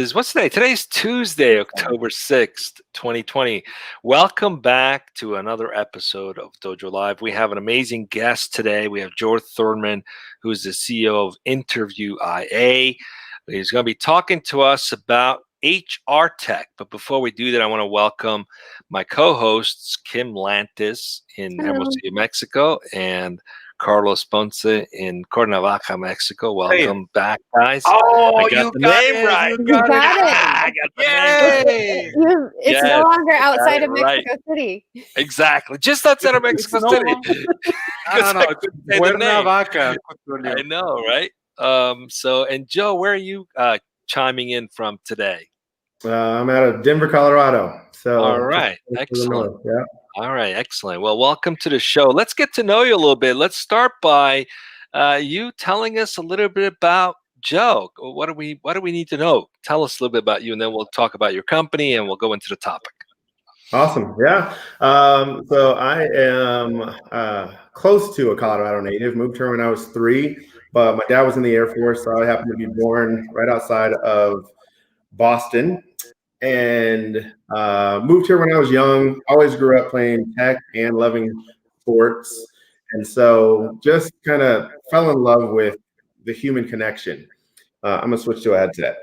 What's today? Today's Tuesday, October 6th, 2020. Welcome back to another episode of Dojo Live. We have an amazing guest today. We have Joe Thurman, who's the CEO of InterviewIA. He's going to be talking to us about HR tech. But before we do that, I want to welcome my co-hosts, Kim Lantis in Hermosillo, Mexico, and Carlos Ponce in Cuernavaca, Mexico. Welcome back, guys. Oh, I got the name right. You got it. I got the name right. It's no longer outside of Mexico City. Exactly. Just outside of Mexico City. Cuernavaca. I know, right? And Joe, where are you chiming in from today? I'm out of Denver, Colorado. So all right, excellent. Yeah. All right, excellent. Well, welcome to the show. Let's get to know you a little bit. Let's start by you telling us a little bit about Joe. What do we need to know? Tell us a little bit about you, and then we'll talk about your company, and we'll go into the topic. Awesome. Yeah. So I am close to a Colorado native. Moved here when I was 3, but my dad was in the Air Force, so I happened to be born right outside of Boston. And moved here when I was young. Always grew up playing tech and loving sports. And so just kind of fell in love with the human connection. I'm going to switch to a headset.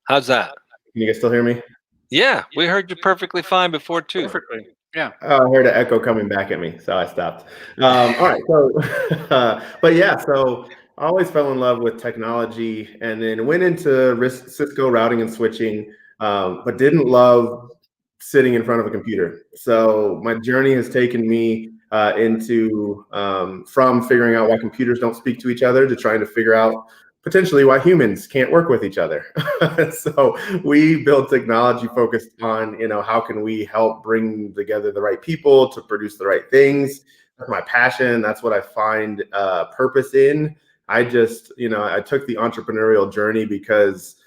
How's that? Can you guys still hear me? Yeah, we heard you perfectly fine before, too. Perfectly. Yeah. I heard an echo coming back at me, so I stopped. All right. So, but yeah, so I always fell in love with technology and then went into Cisco routing and switching, but didn't love sitting in front of a computer. So my journey has taken me into from figuring out why computers don't speak to each other to trying to figure out potentially why humans can't work with each other. So we build technology focused on, how can we help bring together the right people to produce the right things. That's my passion. That's what I find purpose in. I just, I took the entrepreneurial journey because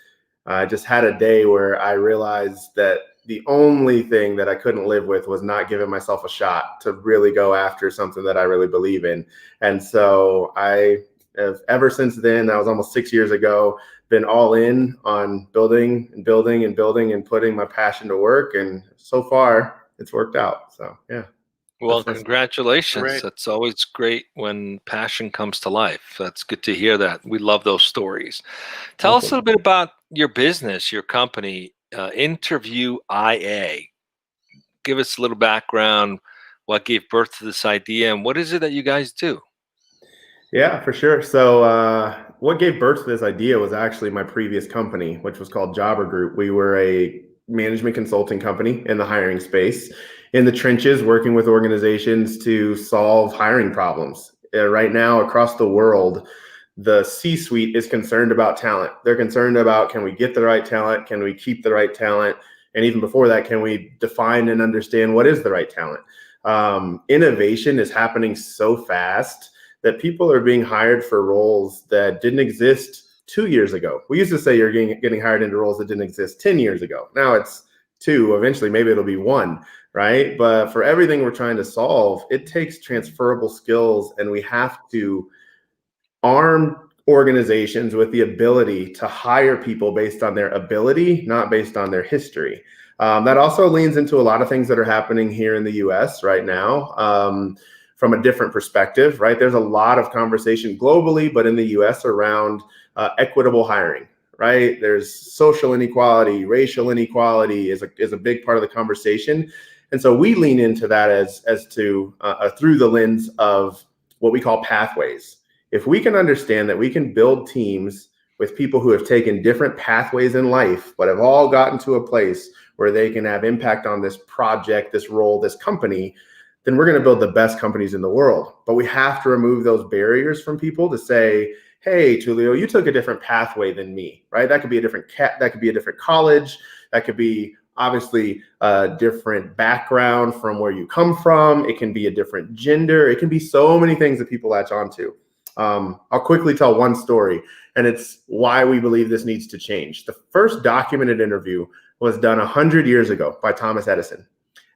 I just had a day where I realized that the only thing that I couldn't live with was not giving myself a shot to really go after something that I really believe in. And so I have, ever since then, that was almost 6 years ago, been all in on building and building and building and putting my passion to work. And so far it's worked out. So, yeah. Well, congratulations. Great. That's always great when passion comes to life. That's good to hear that. We love those stories. Tell us a little bit about your business, your company, InterviewIA. Give us a little background, what gave birth to this idea, and what is it that you guys do? Yeah, for sure. So what gave birth to this idea was actually my previous company, which was called Jobber Group. We were a management consulting company in the hiring space, in the trenches, working with organizations to solve hiring problems. Right now, across the world, the C-suite is concerned about talent. They're concerned about, can we get the right talent? Can we keep the right talent? And even before that, can we define and understand what is the right talent? Innovation is happening so fast that people are being hired for roles that didn't exist 2 years ago. We used to say you're getting hired into roles that didn't exist 10 years ago. Now it's 2, eventually maybe it'll be 1, right? But for everything we're trying to solve, it takes transferable skills, and we have to arm organizations with the ability to hire people based on their ability, not based on their history. That also leans into a lot of things that are happening here in the US right now. From a different perspective, right? There's a lot of conversation globally, but in the US around equitable hiring, right? There's social inequality, racial inequality is a big part of the conversation. And so we lean into that as to through the lens of what we call pathways. If we can understand that we can build teams with people who have taken different pathways in life, but have all gotten to a place where they can have impact on this project, this role, this company, then we're going to build the best companies in the world. But we have to remove those barriers from people to say, hey, Tulio, you took a different pathway than me, right? That could be a different that could be a different college. That could be obviously a different background from where you come from. It can be a different gender. It can be so many things that people latch onto. I'll quickly tell one story, and it's why we believe this needs to change. The first documented interview was done 100 years ago by Thomas Edison.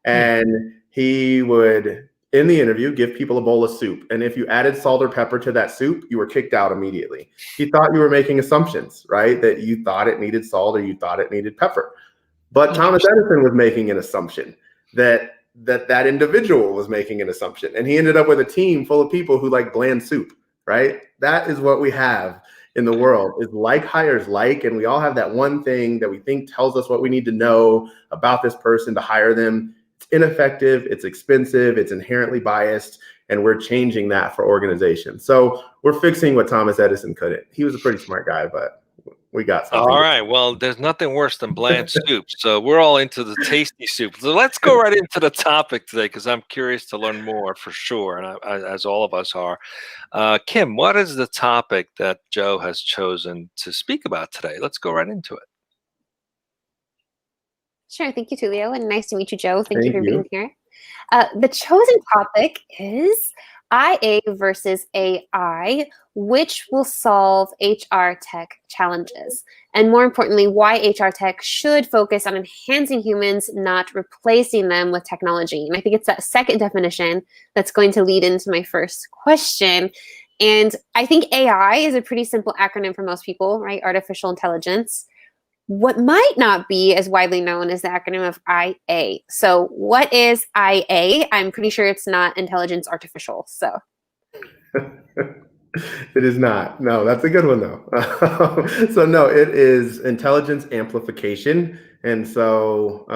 And he would in the interview, give people a bowl of soup. And if you added salt or pepper to that soup, you were kicked out immediately. He thought you were making assumptions, right? That you thought it needed salt or you thought it needed pepper. But Thomas Edison was making an assumption that individual was making an assumption. And he ended up with a team full of people who like bland soup, right? That is what we have in the world, is like hires like, and we all have that one thing that we think tells us what we need to know about this person to hire them. It's ineffective, it's expensive, it's inherently biased, and we're changing that for organizations. So we're fixing what Thomas Edison couldn't. He was a pretty smart guy, but we got something. All right. Well, there's nothing worse than bland soup. So we're all into the tasty soup. So let's go right into the topic today, because I'm curious to learn more for sure, and as all of us are. Kim, what is the topic that Joe has chosen to speak about today? Let's go right into it. Sure. Thank you, Tulio. And nice to meet you, Joe. Thank you for being here. The chosen topic is IA versus AI, which will solve HR tech challenges. And more importantly, why HR tech should focus on enhancing humans, not replacing them with technology. And I think it's that second definition that's going to lead into my first question. And I think AI is a pretty simple acronym for most people, right? Artificial intelligence. What might not be as widely known is the acronym of IA. So what is IA? I'm pretty sure it's not intelligence artificial. So it is not. No, that's a good one though. So no, it is intelligence amplification. And so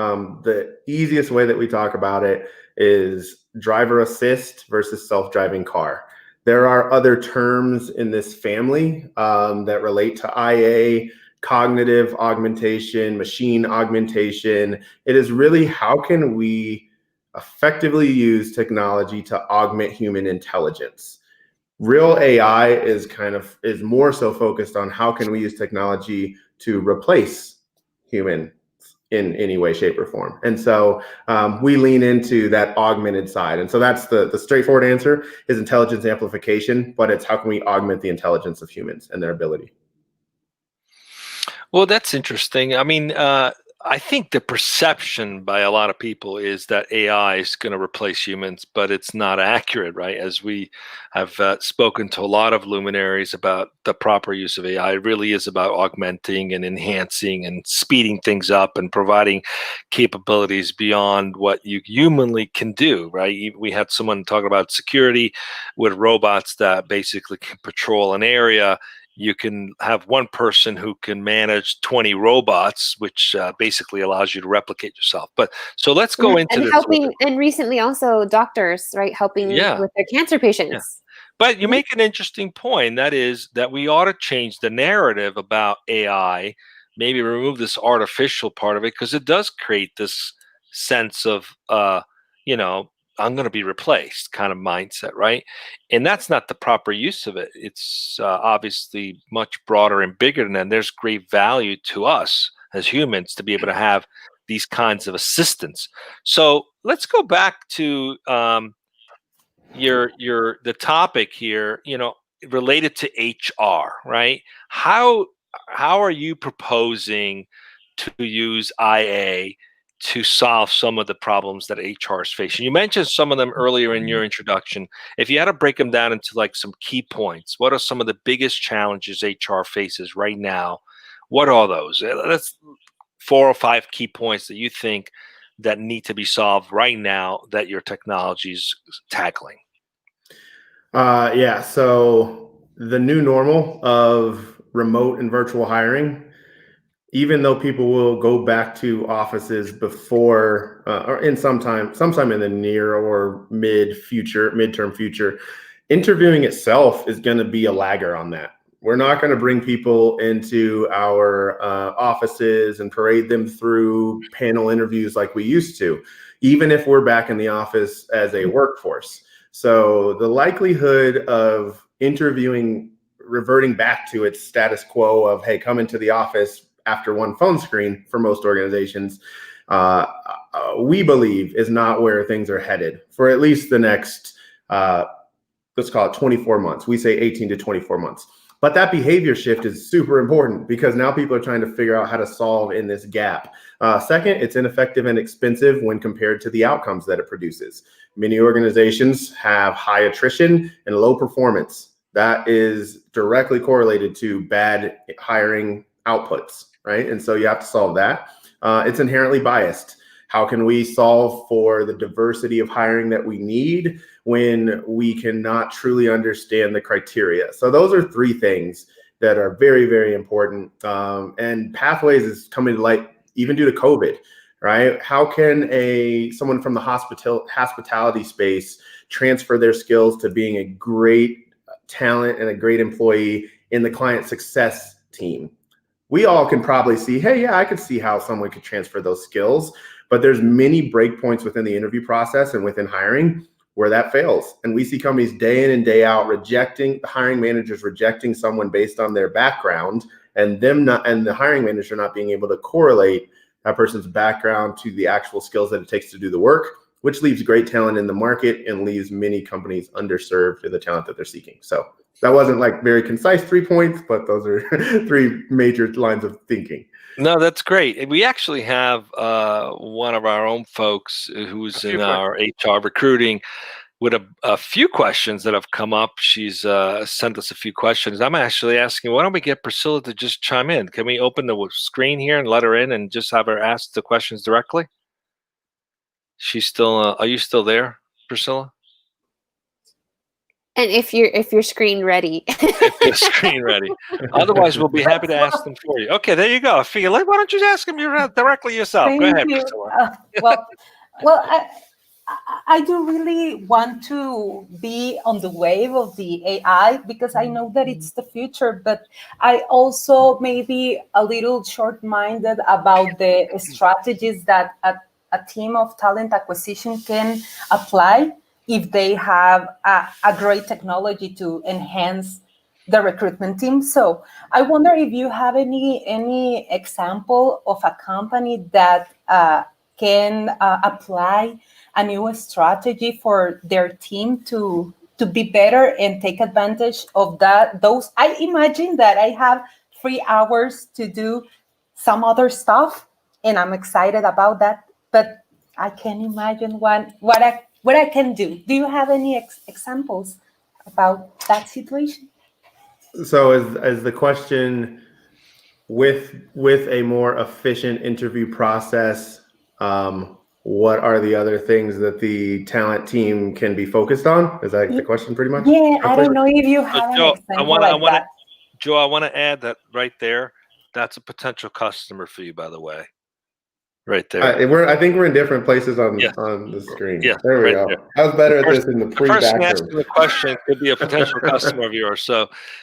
the easiest way that we talk about it is driver assist versus self-driving car. There are other terms in this family that relate to IA: cognitive augmentation, machine augmentation. It is really, how can we effectively use technology to augment human intelligence? Real AI is more so focused on how can we use technology to replace humans in any way, shape, or form. And so we lean into that augmented side. And so that's the straightforward answer is intelligence amplification, but it's how can we augment the intelligence of humans and their ability. Well, that's interesting. I mean, I think the perception by a lot of people is that AI is going to replace humans, but it's not accurate, right? As we have spoken to a lot of luminaries about the proper use of AI, it really is about augmenting and enhancing and speeding things up and providing capabilities beyond what you humanly can do, right? We had someone talking about security with robots that basically can patrol an area. You can have one person who can manage 20 robots, which basically allows you to replicate yourself. But so let's go into this. Helping, and recently also doctors, right, helping with their cancer patients. Yeah. But you make an interesting point. That is that we ought to change the narrative about AI, maybe remove this artificial part of it, because it does create this sense of, I'm going to be replaced kind of mindset, right? And that's not the proper use of it. It's obviously much broader and bigger than that. There's great value to us as humans to be able to have these kinds of assistance. So let's go back to the topic here, related to HR, right? How are you proposing to use IA to solve some of the problems that HR is facing? You mentioned some of them earlier in your introduction. If you had to break them down into like some key points, what are some of the biggest challenges HR faces right now? What are those? That's 4 or 5 key points that you think that need to be solved right now that your technology is tackling. So the new normal of remote and virtual hiring, even though people will go back to offices before or in sometime in the near or midterm future, interviewing itself is going to be a lagger on that. We're not going to bring people into our offices and parade them through panel interviews like we used to, even if we're back in the office as a workforce. So the likelihood of interviewing reverting back to its status quo of, hey, come into the office after one phone screen for most organizations, we believe is not where things are headed for at least the next, let's call it 24 months. We say 18 to 24 months. But that behavior shift is super important because now people are trying to figure out how to solve in this gap. Second, it's ineffective and expensive when compared to the outcomes that it produces. Many organizations have high attrition and low performance. That is directly correlated to bad hiring outputs, right? And so you have to solve that. It's inherently biased. How can we solve for the diversity of hiring that we need when we cannot truly understand the criteria? So those are three things that are very, very important. And pathways is coming to light even due to COVID, right? How can someone from the hospitality space transfer their skills to being a great talent and a great employee in the client success team? We all can probably see, hey, yeah, I could see how someone could transfer those skills. But there's many breakpoints within the interview process and within hiring where that fails. And we see companies day in and day out hiring managers rejecting someone based on their background, and the hiring manager not being able to correlate that person's background to the actual skills that it takes to do the work, which leaves great talent in the market and leaves many companies underserved in the talent that they're seeking. So that wasn't like very concise 3 points, but those are three major lines of thinking. No, that's great. We actually have one of our own folks who's in our HR recruiting with a few questions that have come up. She's sent us a few questions. I'm actually asking, why don't we get Priscilla to just chime in? Can we open the screen here and let her in and just have her ask the questions directly? She's still, are you still there, Priscilla? And if you're screen ready. If you're screen ready. Otherwise, we'll be happy to ask them for you. Okay, there you go. I feel like, why don't you ask them directly yourself? Thank Go ahead, you. Priscilla. I do really want to be on the wave of the AI because I know that it's the future, but I also may be a little short-minded about the strategies that a team of talent acquisition can apply if they have a great technology to enhance the recruitment team. So I wonder if you have any example of a company that can apply a new strategy for their team to be better and take advantage of those. I imagine that I have 3 hours to do some other stuff, and I'm excited about that. But I can imagine what I can do. Do you have any examples about that situation? So as the question with a more efficient interview process, what are the other things that the talent team can be focused on? Is that the question pretty much? Yeah, I don't know if you have an example that. Joe, I want to add that right there. That's a potential customer for you, by the way. Right there. I think we're in different places on the screen. Yeah, there we go. I was better at this in the pre-back person asking the question could be a potential customer of yours.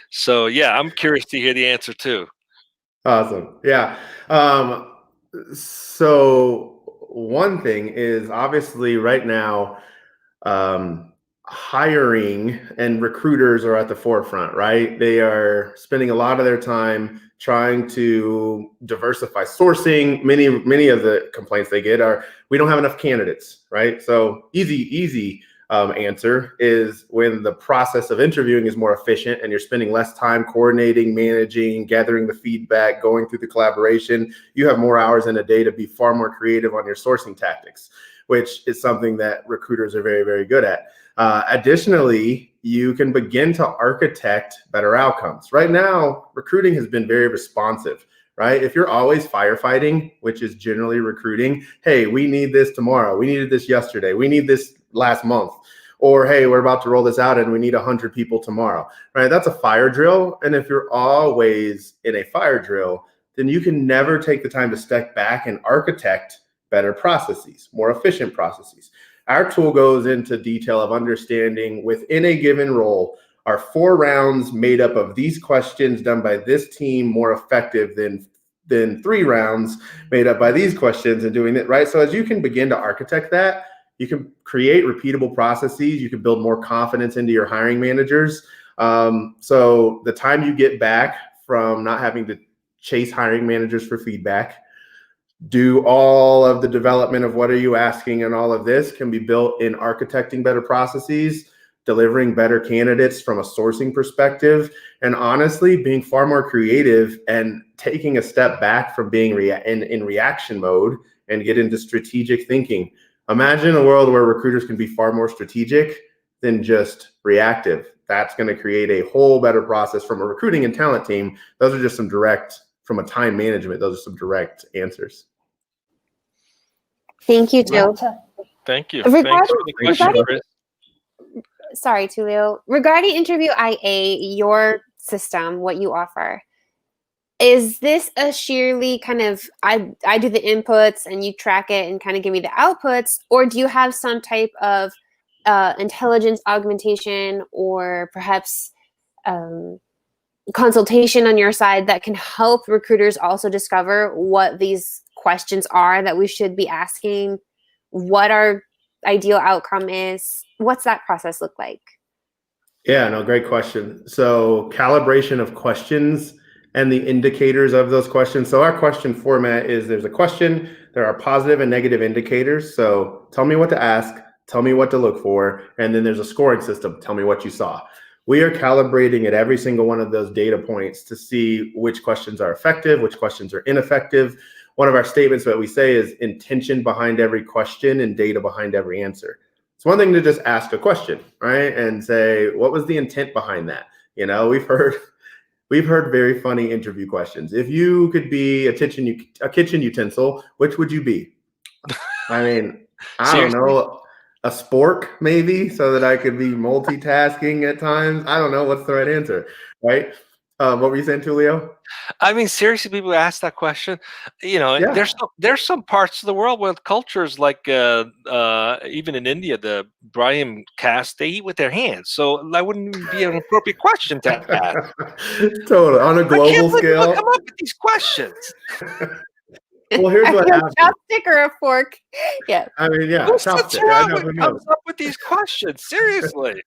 So yeah, I'm curious to hear the answer too. Awesome. Yeah. So one thing is obviously right now, hiring and recruiters are at the forefront, right? They are spending a lot of their time trying to diversify sourcing. Many of the complaints they get are, we don't have enough candidates, right? So easy answer is when the process of interviewing is more efficient and you're spending less time coordinating, managing, gathering the feedback, going through the collaboration, you have more hours in a day to be far more creative on your sourcing tactics, which is something that recruiters are very, very good at. Additionally, you can begin to architect better outcomes. Right now, recruiting has been very responsive, right? If you're always firefighting, which is generally recruiting, hey, we need this tomorrow. We needed this yesterday. We need this last month. Or, hey, we're about to roll this out and we need 100 people tomorrow, right? That's a fire drill. And if you're always in a fire drill, then you can never take the time to step back and architect better processes, more efficient processes. Our tool goes into detail of understanding within a given role, are 4 rounds made up of these questions done by this team more effective than 3 rounds made up by these questions and doing it, right? So as you can begin to architect that, you can create repeatable processes. You can build more confidence into your hiring managers. So the time you get back from not having to chase hiring managers for feedback, do all of the development of what are you asking and all of this can be built in architecting better processes. delivering better candidates from a sourcing perspective, and honestly being far more creative and taking a step back from being in reaction mode and get into strategic thinking. Imagine a world where recruiters can be far more strategic than just reactive. That's going to create a whole better process from a recruiting and talent team. Those are just some direct, from a time management, those are some direct answers. Thank you, Joe. Thank you. Regarding, Thanks for the question, Chris. Sorry, Tulio. Regarding InterviewIA, your system, what you offer, is this a sheerly kind of, I do the inputs and you track it and kind of give me the outputs, or do you have some type of intelligence augmentation or perhaps consultation on your side that can help recruiters also discover what these questions are that we should be asking, what our ideal outcome is? What's that process look like? Yeah, no, great question. So calibration of questions and the indicators of those questions. So our question format is, there's a question, there are positive and negative indicators. So tell me what to ask, tell me what to look for, and then there's a scoring system. Tell me what you saw. We are calibrating at every single one of those data points to see which questions are effective, which questions are ineffective. One of our statements that we say is intention behind every question and data behind every answer. It's one thing to just ask a question, right? And say, what was the intent behind that? You know, we've heard very funny interview questions. If you could be a kitchen utensil, which would you be? I mean, I don't know, a spork maybe, so that I could be multitasking at times. I don't know what's the right answer, right? What were you saying, Tulio? I mean, seriously, people ask that question. You know, Yeah. there's some parts of the world where cultures like even in India, the Brahmin caste, they eat with their hands. So that wouldn't even be an appropriate question to ask. Totally. On a global scale. People come up with these questions. Well, here's what happens. A chopstick or a fork? Yeah. I mean, yeah, Who chopstick. sits around I know, and comes up with these questions? Seriously.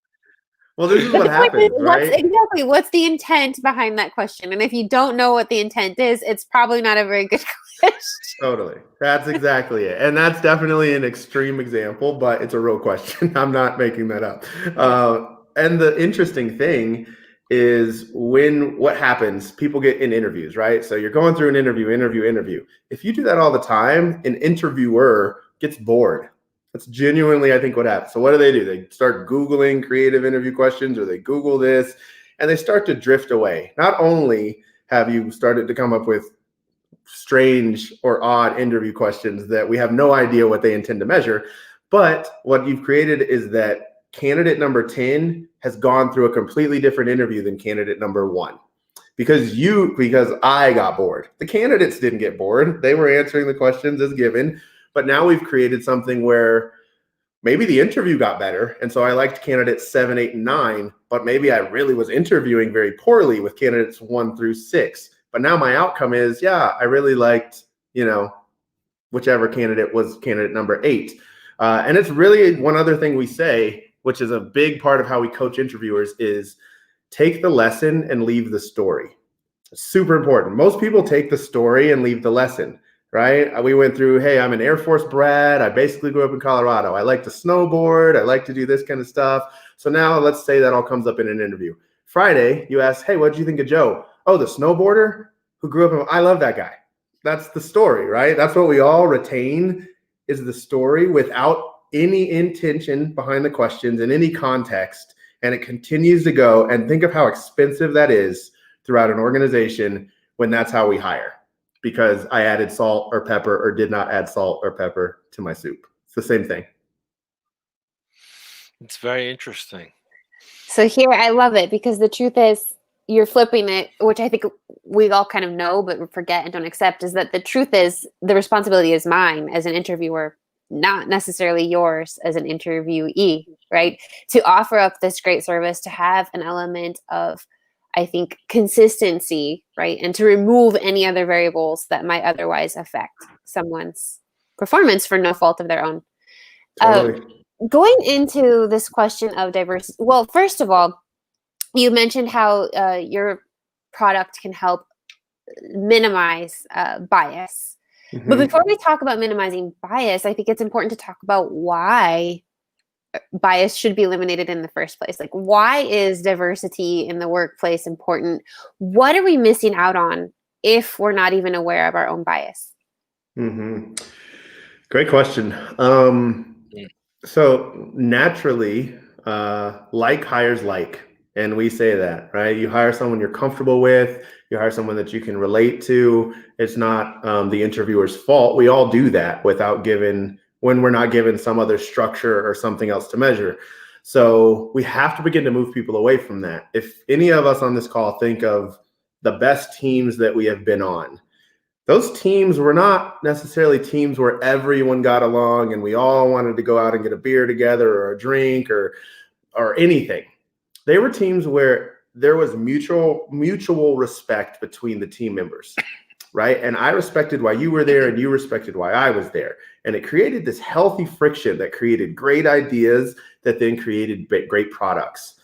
Well, this is what happens, right? What's the intent behind that question? And if you don't know what the intent is, it's probably not a very good question. Totally. That's exactly it. And that's definitely an extreme example, but it's a real question. I'm not making that up. And the interesting thing is what happens, people get in interviews, right? So you're going through an interview. If you do that all the time, an interviewer gets bored. That's genuinely, I think, what happens. So what do? They start Googling creative interview questions, or they Google this, and they start to drift away. Not only have you started to come up with strange or odd interview questions that we have no idea what they intend to measure, but what you've created is that candidate number 10 has gone through a completely different interview than candidate number 1. Because I got bored. The candidates didn't get bored. They were answering the questions as given. But now we've created something where maybe the interview got better. And so I liked candidates 7, 8, and 9, but maybe I really was interviewing very poorly with candidates 1 through 6. But now my outcome is, yeah, I really liked, whichever candidate was candidate number 8. And it's really one other thing we say, which is a big part of how we coach interviewers, is take the lesson and leave the story. It's super important. Most people take the story and leave the lesson. Right? We went through, hey, I'm an Air Force brat. I basically grew up in Colorado. I like to snowboard. I like to do this kind of stuff. So now let's say that all comes up in an interview. Friday, you ask, hey, what did you think of Joe? Oh, the snowboarder who grew up I love that guy. That's the story, right? That's what we all retain, is the story without any intention behind the questions in any context. And it continues to go. And think of how expensive that is throughout an organization when that's how we hire. Because I added salt or pepper or did not add salt or pepper to my soup. It's the same thing. It's very interesting. So here, I love it, because the truth is, you're flipping it, which I think we all kind of know, but forget and don't accept, is that the truth is the responsibility is mine as an interviewer, not necessarily yours as an interviewee, right? To offer up this great service, to have an element of, I think, consistency, right? And to remove any other variables that might otherwise affect someone's performance for no fault of their own. Totally. Going into this question of diversity, well, first of all, you mentioned how your product can help minimize bias. Mm-hmm. But before we talk about minimizing bias, I think it's important to talk about why bias should be eliminated in the first place. Like, why is diversity in the workplace important? What are we missing out on if we're not even aware of our own bias? Mm-hmm. Great question. So naturally, like hires like, and we say that, right? You hire someone you're comfortable with, you hire someone that you can relate to. It's not the interviewer's fault. We all do that when we're not given some other structure or something else to measure. So we have to begin to move people away from that. If any of us on this call think of the best teams that we have been on, those teams were not necessarily teams where everyone got along and we all wanted to go out and get a beer together or a drink or anything. They were teams where there was mutual respect between the team members, right? And I respected why you were there and you respected why I was there. And it created this healthy friction that created great ideas that then created great products.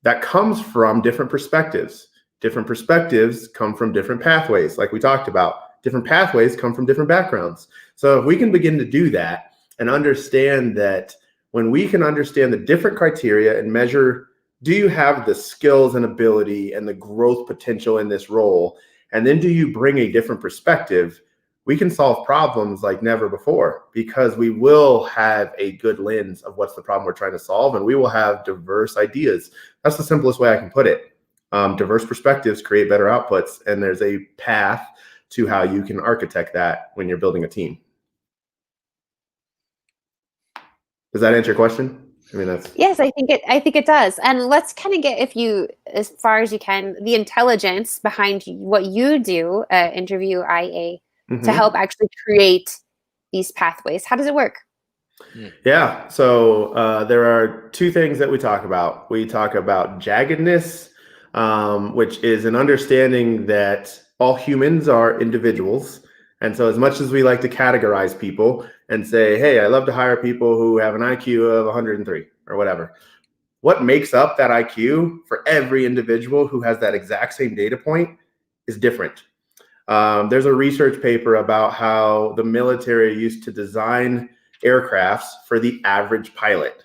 That comes from different perspectives. Different perspectives come from different pathways, like we talked about. Different pathways come from different backgrounds. So if we can begin to do that and understand that when we can understand the different criteria and measure, do you have the skills and ability and the growth potential in this role? And then do you bring a different perspective? We can solve problems like never before because we will have a good lens of what's the problem we're trying to solve, and we will have diverse ideas. That's the simplest way I can put it. Diverse perspectives create better outputs, and there's a path to how you can architect that when you're building a team. Does that answer your question? I mean, yes, I think it does. And let's kind of get, if you, as far as you can, the intelligence behind what you do at InterviewIA to help actually create these pathways. How does it work? Yeah, so there are two things that we talk about. We talk about jaggedness, which is an understanding that all humans are individuals. And so as much as we like to categorize people and say, hey, I love to hire people who have an IQ of 103 or whatever, what makes up that IQ for every individual who has that exact same data point is different. There's a research paper about how the military used to design aircrafts for the average pilot.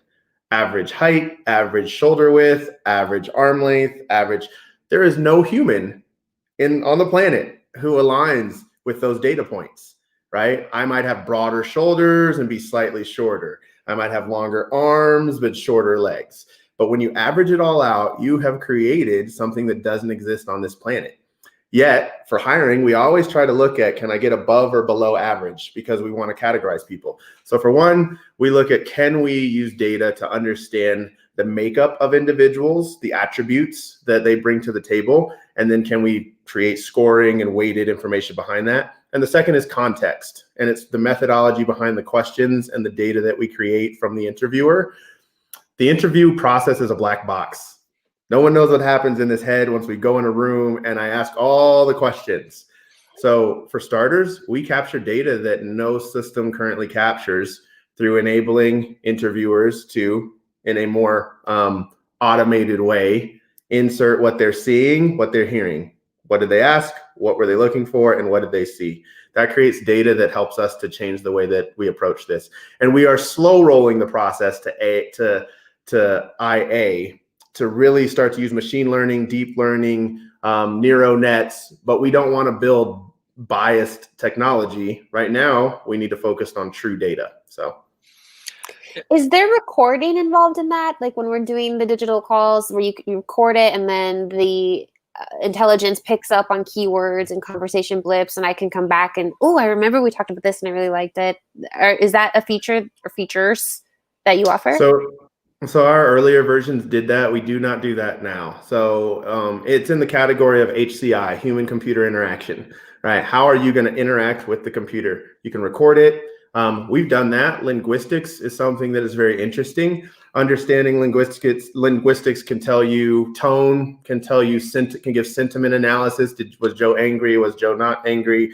Average height, average shoulder width, average arm length, there is no human on the planet who aligns with those data points, right? I might have broader shoulders and be slightly shorter. I might have longer arms, but shorter legs. But when you average it all out, you have created something that doesn't exist on this planet. Yet for hiring, we always try to look at, can I get above or below average? Because we want to categorize people. So for one, we look at, can we use data to understand the makeup of individuals, the attributes that they bring to the table, and then can we create scoring and weighted information behind that? And the second is context, and it's the methodology behind the questions and the data that we create from the interviewer. The interview process is a black box. No one knows what happens in his head once we go in a room and I ask all the questions. So for starters, we capture data that no system currently captures through enabling interviewers to, in a more automated way, insert what they're seeing, what they're hearing. What did they ask? What were they looking for? And what did they see? That creates data that helps us to change the way that we approach this. And we are slow rolling the process to IA to really start to use machine learning, deep learning, neural nets, but we don't want to build biased technology. Right now, we need to focus on true data. So, is there recording involved in that? Like when we're doing the digital calls where you record it and then the intelligence picks up on keywords and conversation blips and I can come back and, oh, I remember we talked about this and I really liked it. Or is that a feature or features that you offer? So our earlier versions did that. We do not do that now. So it's in the category of HCI, human computer interaction, right? How are you going to interact with the computer? You can record it. We've done that. Linguistics is something that is very interesting. Understanding linguistics can tell you tone, can give sentiment analysis. Was Joe angry? Was Joe not angry?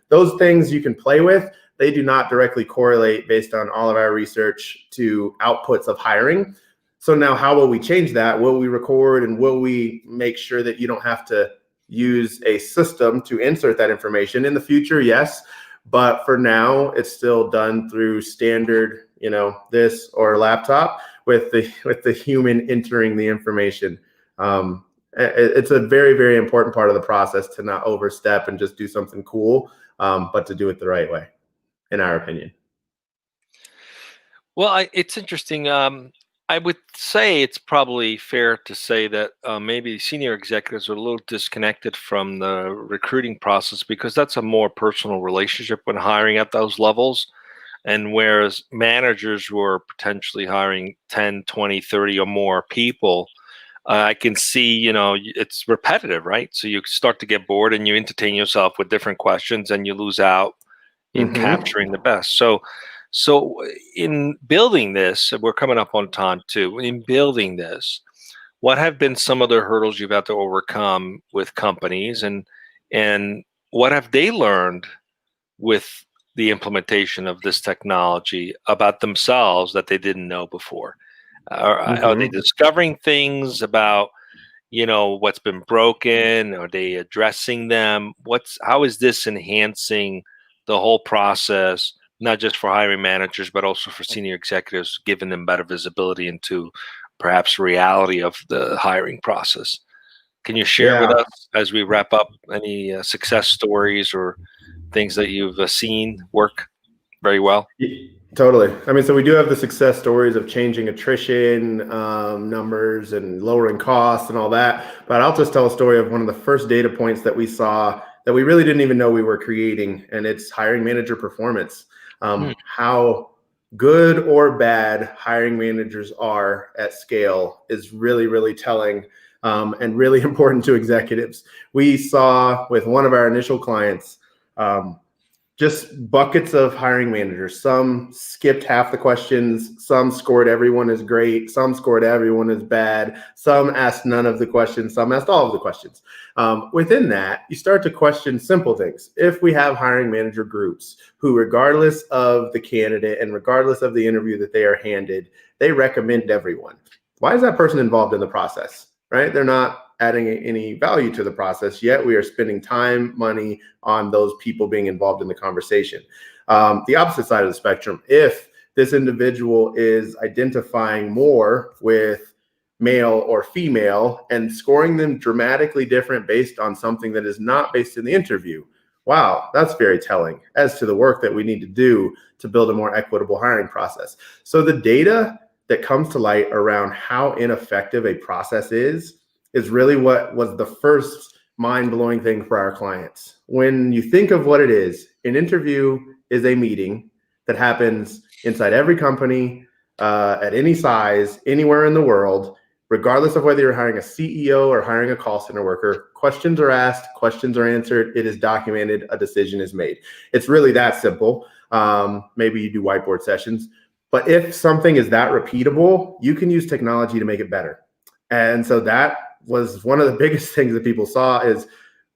Those things you can play with. They do not directly correlate based on all of our research to outputs of hiring. So now how will we change that? Will we record and will we make sure that you don't have to use a system to insert that information? In the future, yes. But for now, it's still done through standard this or laptop with the human entering the information. It's a very, very important part of the process to not overstep and just do something cool, but to do it the right way, in our opinion. Well, it's interesting. I would say it's probably fair to say that maybe senior executives are a little disconnected from the recruiting process because that's a more personal relationship when hiring at those levels. And whereas managers who are potentially hiring 10, 20, 30 or more people, I can see, it's repetitive, right? So you start to get bored and you entertain yourself with different questions and you lose out in capturing the best. So in building this, we're coming up on time too. In building this, what have been some of the hurdles you've had to overcome with companies, and what have they learned with the implementation of this technology about themselves that they didn't know before? Are they discovering things about what's been broken? Are they addressing them? How is this enhancing the whole process, not just for hiring managers, but also for senior executives, giving them better visibility into perhaps reality of the hiring process? Can you share with us as we wrap up any success stories or things that you've seen work very well? Totally. I mean, so we do have the success stories of changing attrition numbers and lowering costs and all that. But I'll just tell a story of one of the first data points that we saw that we really didn't even know we were creating, and it's hiring manager performance. How good or bad hiring managers are at scale is really, really telling and really important to executives. We saw with one of our initial clients, just buckets of hiring managers. Some skipped half the questions. Some scored everyone as great. Some scored everyone as bad. Some asked none of the questions. Some asked all of the questions. Within that, you start to question simple things. If we have hiring manager groups who, regardless of the candidate and regardless of the interview that they are handed, they recommend everyone. Why is that person involved in the process, right? They're not adding any value to the process, yet we are spending time, money on those people being involved in the conversation. The opposite side of the spectrum, if this individual is identifying more with male or female and scoring them dramatically different based on something that is not based in the interview, wow, that's very telling as to the work that we need to do to build a more equitable hiring process. So the data that comes to light around how ineffective a process is really what was the first mind-blowing thing for our clients. When you think of what it is, an interview is a meeting that happens inside every company, at any size, anywhere in the world, regardless of whether you're hiring a CEO or hiring a call center worker. Questions are asked, questions are answered, it is documented, a decision is made. It's really that simple. Maybe you do whiteboard sessions, but if something is that repeatable, you can use technology to make it better. And so that was one of the biggest things that people saw is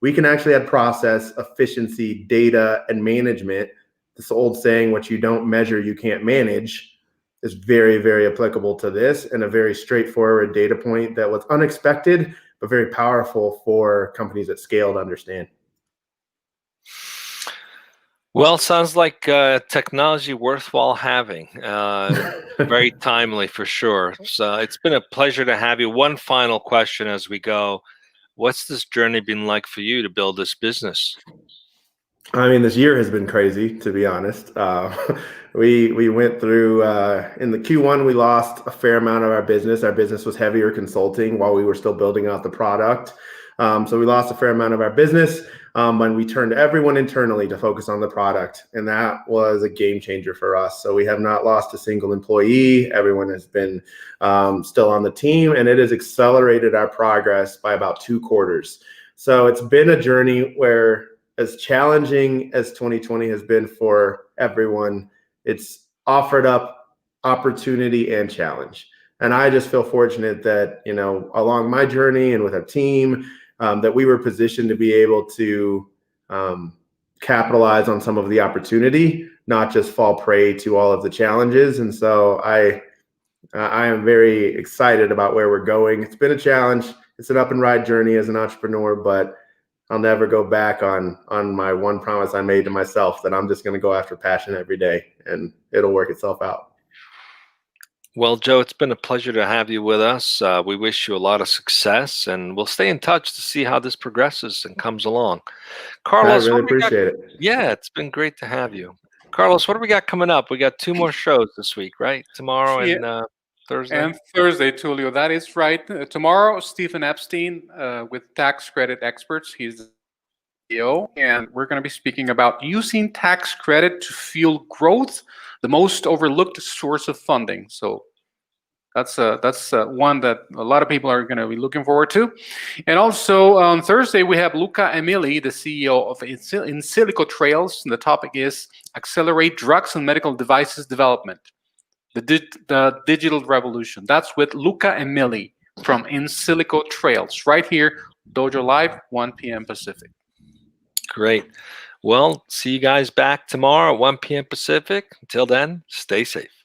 we can actually add process, efficiency, data, and management. This old saying, what you don't measure, you can't manage, is very, very applicable to this, and a very straightforward data point that was unexpected, but very powerful for companies at scale to understand. Well, sounds like technology worthwhile having. Very timely for sure. So it's been a pleasure to have you. One final question as we go. What's this journey been like for you to build this business? I mean, this year has been crazy, to be honest. We went through, in the Q1, we lost a fair amount of our business. Our business was heavier consulting while we were still building out the product. So we lost a fair amount of our business, and we turned everyone internally to focus on the product. And that was a game changer for us. So we have not lost a single employee. Everyone has been still on the team, and it has accelerated our progress by about 2 quarters. So it's been a journey where, as challenging as 2020 has been for everyone, it's offered up opportunity and challenge. And I just feel fortunate that, along my journey and with our team, that we were positioned to be able to capitalize on some of the opportunity, not just fall prey to all of the challenges. And so I am very excited about where we're going. It's been a challenge. It's an up and ride journey as an entrepreneur, but I'll never go back on my one promise I made to myself that I'm just going to go after passion every day, and it'll work itself out. Well, Joe, it's been a pleasure to have you with us. We wish you a lot of success, and we'll stay in touch to see how this progresses and comes along. I Carlos, really appreciate it. yeah, it's been great to have you. Carlos, what do we got coming up? We got 2 more shows this week, right? Tomorrow Yeah, and Thursday. and Thursday, Tulio. That is right. Tomorrow, Stephen Epstein with Tax Credit Experts. He's the CEO, and we're going to be speaking about using tax credit to fuel growth, the most overlooked source of funding. So that's one that a lot of people are going to be looking forward to. And also on Thursday, we have Luca Emili, the CEO of InSilico Trails. And the topic is Accelerate Drugs and Medical Devices Development, the Digital Revolution. That's with Luca Emili from InSilico Trails, right here, DojoLIVE, 1 p.m. Pacific. Great. Well, see you guys back tomorrow at 1 p.m. Pacific. Until then, stay safe.